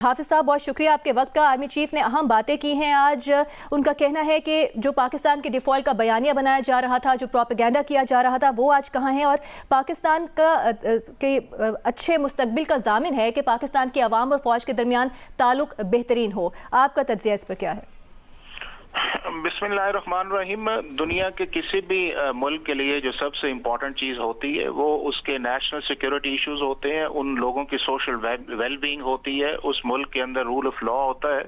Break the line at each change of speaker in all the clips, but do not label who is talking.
حافظ صاحب بہت شکریہ آپ کے وقت کا۔ آرمی چیف نے اہم باتیں کی ہیں آج۔ ان کا کہنا ہے کہ جو پاکستان کے ڈیفالٹ کا بیانیہ بنایا جا رہا تھا، جو پروپیگنڈا کیا جا رہا تھا، وہ آج کہاں ہے، اور پاکستان کا کے اچھے مستقبل کا ضامن ہے کہ پاکستان کی عوام اور فوج کے درمیان تعلق بہترین ہو۔ آپ کا تجزیہ اس پر کیا ہے؟
بسم اللہ الرحمن الرحیم۔ دنیا کے کسی بھی ملک کے لیے جو سب سے امپورٹنٹ چیز ہوتی ہے وہ اس کے نیشنل سیکیورٹی ایشوز ہوتے ہیں، ان لوگوں کی سوشل ویل بینگ ہوتی ہے، اس ملک کے اندر رول آف لا ہوتا ہے،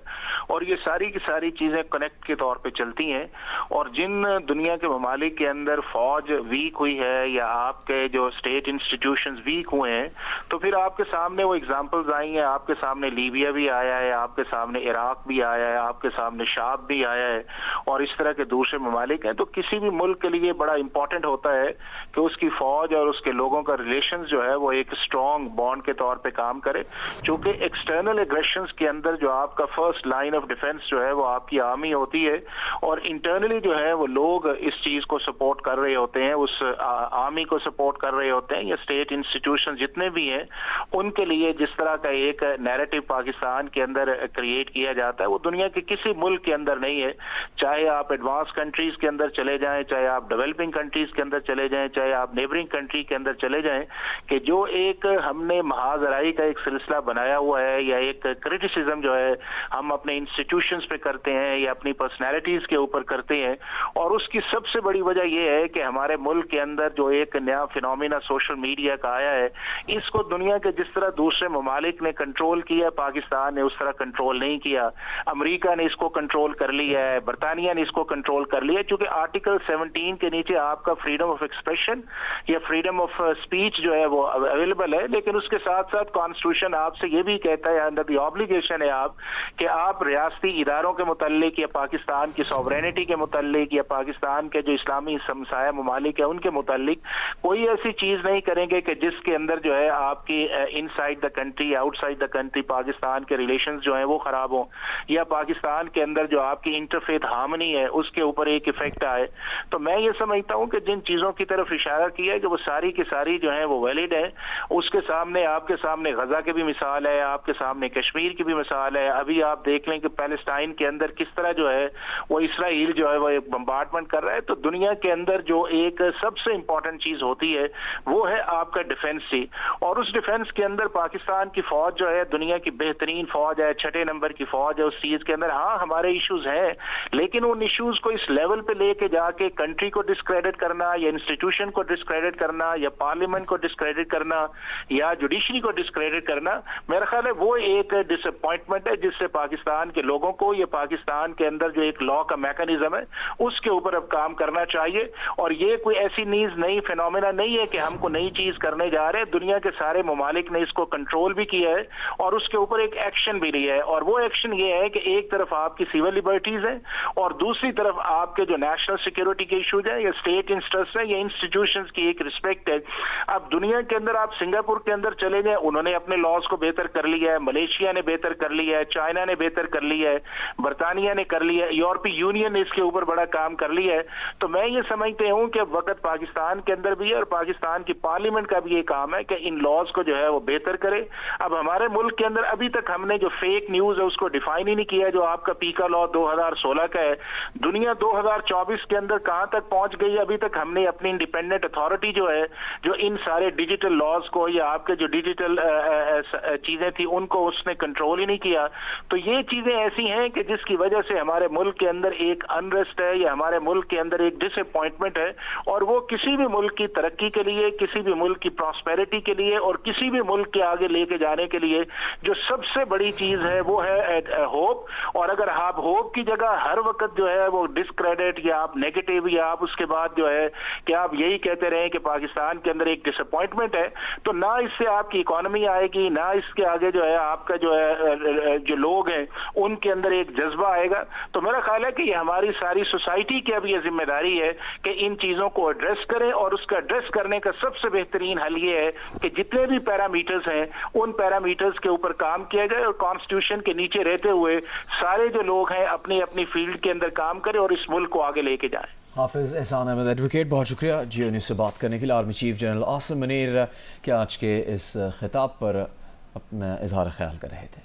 اور یہ ساری کی ساری چیزیں کنیکٹ کے طور پہ چلتی ہیں۔ اور جن دنیا کے ممالک کے اندر فوج ویک ہوئی ہے یا آپ کے جو اسٹیٹ انسٹیٹیوشنز ویک ہوئے ہیں، تو پھر آپ کے سامنے وہ اگزامپلز آئی ہیں۔ آپ کے سامنے لیبیا بھی آیا ہے، آپ کے سامنے عراق بھی آیا ہے، آپ کے سامنے شام بھی آیا ہے، اور اس طرح کے دوسرے ممالک ہیں۔ تو کسی بھی ملک کے لیے بڑا امپورٹنٹ ہوتا ہے کہ اس کی فوج اور اس کے لوگوں کا ریلیشنز جو ہے وہ ایک اسٹرانگ بانڈ کے طور پہ کام کرے، چونکہ ایکسٹرنل ایگریشنز کے اندر جو آپ کا فرسٹ لائن آف ڈیفنس جو ہے وہ آپ کی آرمی ہوتی ہے، اور انٹرنلی جو ہے وہ لوگ اس چیز کو سپورٹ کر رہے ہوتے ہیں، اس آرمی کو سپورٹ کر رہے ہوتے ہیں، یا اسٹیٹ انسٹیٹیوشن جتنے بھی ہیں ان کے لیے جس طرح کا ایک نیریٹو پاکستان کے اندر کریٹ کیا جاتا ہے وہ دنیا کے کسی ملک کے اندر نہیں ہے۔ چاہے آپ ایڈوانس کنٹریز کے اندر چلے جائیں، چاہے آپ ڈیولپنگ کنٹریز کے اندر چلے جائیں، چاہے آپ نیبرنگ کنٹری کے اندر چلے جائیں، کہ جو ایک ہم نے محاذ آرائی کا ایک سلسلہ بنایا ہوا ہے، یا ایک کرٹیسزم جو ہے ہم اپنے انسٹیٹیوشنز پہ کرتے ہیں یا اپنی پرسنالٹیز کے اوپر کرتے ہیں، اور اس کی سب سے بڑی وجہ یہ ہے کہ ہمارے ملک کے اندر جو ایک نیا فینومینا سوشل میڈیا کا آیا ہے، اس کو دنیا کے جس طرح دوسرے ممالک نے کنٹرول کیا، پاکستان نے اس طرح کنٹرول نہیں کیا۔ امریکہ نے اس کو کنٹرول کر لیا ہے، برطانیہ نے اس کو کنٹرول کر لیا، چونکہ آرٹیکل 17 کے نیچے آپ کا فریڈم آف ایکسپریشن یا فریڈم آف اسپیچ جو ہے وہ اویلیبل ہے، لیکن اس کے ساتھ ساتھ کانسٹیٹیوشن آپ سے یہ بھی کہتا ہے، انڈر دی آبلیگیشن ہے آپ کہ آپ ریاستی اداروں کے متعلق یا پاکستان کی سوورینٹی کے متعلق یا پاکستان کے جو اسلامی ہمسایہ ممالک ہیں ان کے متعلق کوئی ایسی چیز نہیں کریں گے کہ جس کے اندر جو ہے آپ کی inside the country outside the country Pakistan کے ریلیشنز جو ہیں وہ خراب ہوں، یا پاکستان کے اندر جو آپ کی انٹرفیتھ ہارمنی ہے اس کے اوپر ایک ایفیکٹ آئے۔ تو میں یہ سمجھتا ہوں کہ جن چیزوں کی طرف اشارہ کیا ہے کہ وہ ساری کی ساری جو ہیں وہ ویلڈ ہے۔ اس کے سامنے آپ کے سامنے غزہ کی بھی مثال ہے، آپ کے سامنے کشمیر کی بھی مثال ہے۔ ابھی آپ دیکھ لیں کہ پیلسٹائن کے اندر کس طرح جو ہے وہ اسرائیل جو ہے وہ ایک بمبارڈمنٹ کر رہا ہے۔ تو دنیا کے اندر جو ایک سب سے امپورٹنٹ چیز ہوتی ہے وہ ہے آپ کا ڈیفنس ہی، اور اس ڈیفنس کے اندر پاکستان کی فوج جو ہے دنیا کی بہترین فوج ہے، 6 نمبر کی فوج ہے۔ اس چیز کے اندر ہاں ہمارے ایشوز ہیں، لیکن ان ایشوز کو اس لیول پہ لے کے جا کے کنٹری کو ڈسکریڈٹ کرنا یا انسٹیٹیوشن کو ڈسکریڈٹ کرنا یا پارلیمنٹ کو ڈسکریڈٹ کرنا یا جوڈیشری کو ڈسکریڈٹ کرنا، میرا خیال ہے وہ ایک ڈس اپوائنٹمنٹ ہے جس سے پاکستان کے لوگوں کو یا پاکستان کے اندر جو ایک لا کا میکانزم ہے اس کے اوپر اب کام کرنا چاہیے۔ اور یہ کوئی ایسی نیز نئی فینومینا نہیں ہے کہ ہم کو نئی چیز کرنے جا رہے ہیں، دنیا کے سارے ممالک نے اس کو کنٹرول بھی کیا ہے اور اس کے اوپر ایک ایکشن بھی لیا ہے، اور وہ ایکشن یہ ہے کہ ایک طرف آپ کی سول لبرٹیز ہیں اور دوسری طرف آپ کے جو نیشنل سیکیورٹی کے ایشوز ہیں یا اسٹیٹ انٹرسٹ ہیں یا انسٹیٹیوشنز کی ایک رسپیکٹ ہے۔ اب دنیا کے اندر آپ سنگاپور کے اندر چلے جائیں، انہوں نے اپنے لاز کو بہتر کر لیا ہے، ملیشیا نے بہتر کر لیا ہے، چائنا نے بہتر کر لیا ہے، برطانیہ نے کر لیا ہے، یورپی یونین نے اس کے اوپر بڑا کام کر لیا ہے۔ تو میں یہ سمجھتے ہوں کہ وقت پاکستان کے اندر بھی ہے اور پاکستان کی پارلیمنٹ کا بھی یہ کام ہے کہ ان لاز کو جو ہے وہ بہتر کرے۔ اب ہمارے ملک کے اندر ابھی تک ہم نے جو فیک نیوز ہے اس کو ڈیفائن ہی نہیں کیا، جو آپ کا پیکا لا 2016 کا ہے۔ دنیا 2024 کے اندر کہاں تک پہنچ گئی، ابھی تک ہم نے اپنی انڈیپینڈنٹ اتھارٹی جو ہے جو ان سارے ڈیجیٹل لاز کو یا آپ کے جو ڈیجیٹل چیزیں تھی ان کو اس نے کنٹرول ہی نہیں کیا۔ تو یہ چیزیں ایسی ہیں کہ جس کی وجہ سے ہمارے ملک کے اندر ایک انریسٹ ہے یا ہمارے ملک کے اندر ایک ڈس اپوائنٹمنٹ ہے، اور وہ کسی بھی ملک کی ترقی کے لیے، کسی بھی ملک کی پراسپیرٹی کے لیے اور کسی بھی ملک کے آگے لے کے جانے کے لیے جو سب سے بڑی چیز ہے وہ ہے ہوپ۔ اور اگر آپ ہوپ کی جگہ ہر وقت جو ہے وہ ڈسکریڈٹ یا آپ نیگیٹو یا آپ اس کے بعد جو ہے کہ آپ یہی کہتے رہیں کہ پاکستان کے اندر ایک ڈس اپوائنٹمنٹ ہے، تو نہ اس سے آپ کی اکانومی آئے گی، نہ اس کے آگے جو ہے آپ کا جو ہے جو لوگ ہیں ان کے اندر ایک جذبہ آئے گا۔ تو میرا خیال ہے کہ یہ ہماری ساری سوسائٹی کی اب یہ ذمہ داری ہے کہ ان چیزوں کو ایڈریس کریں، اور اس کا ایڈریس کرنے کا سب سے بہترین حل یہ ہے کہ جتنے بھی پیرامیٹرز ہیں ان پیرامیٹرز کے اوپر کام کیا جائے اور کانسٹیٹیوشن کے نیچے رہتے ہوئے سارے جو لوگ ہیں اپنی اپنی فیلڈ کے اندر کام کریں اور اس ملک کو آگے لے کے جائیں۔
حافظ احسان احمد ایڈوکیٹ، بہت شکریہ جیو نیوز سے بات کرنے کے لیے۔ Army chief general Asim Munir کے آج کے اس خطاب پر اپنا اظہار خیال کر رہے تھے۔